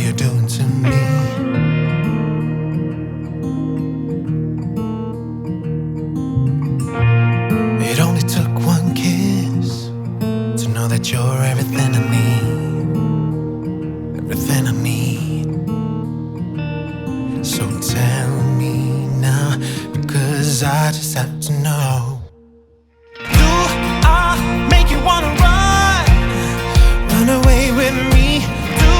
you're doing to me. It only took one kiss to know that you're everything I need, everything I need. So tell me now, because I just have to know. Do I make you wanna run away with me? Do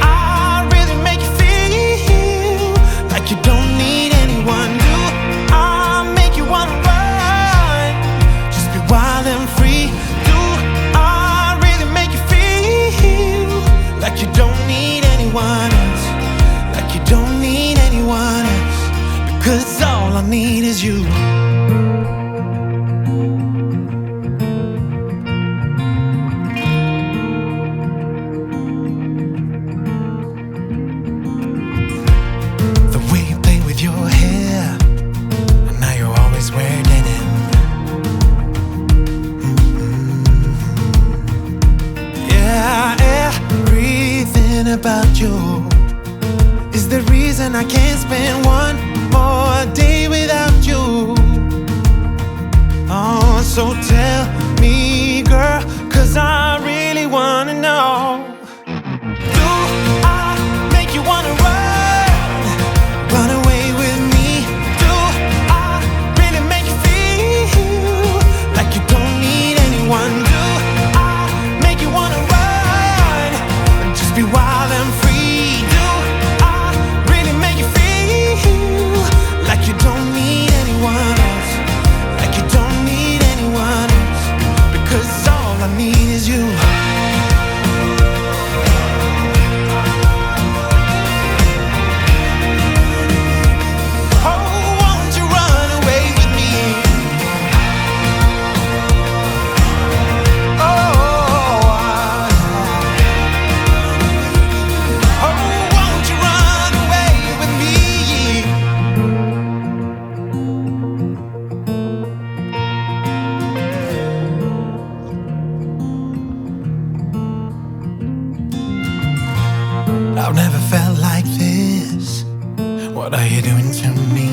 I really make you feel like you don't need anyone? Do I make you wanna run, just be wild and free? Do I really make you feel like you don't need anyone else, like you don't need anyone else? Because all I need is you. Your hair, and now you're always wearing denim. Yeah, everything about you is the reason I can't spend one more day without you. Oh, so tell me, girl, 'cause I really wanna know. Do I make you wanna run away with me? Do I really make you feel like you don't need anyone? Do I make you wanna run and just be wild and free? Do I really make you feel like you don't need anyone else, like you don't need anyone else? Because all I need is you. I've never felt like this. What are you doing to me?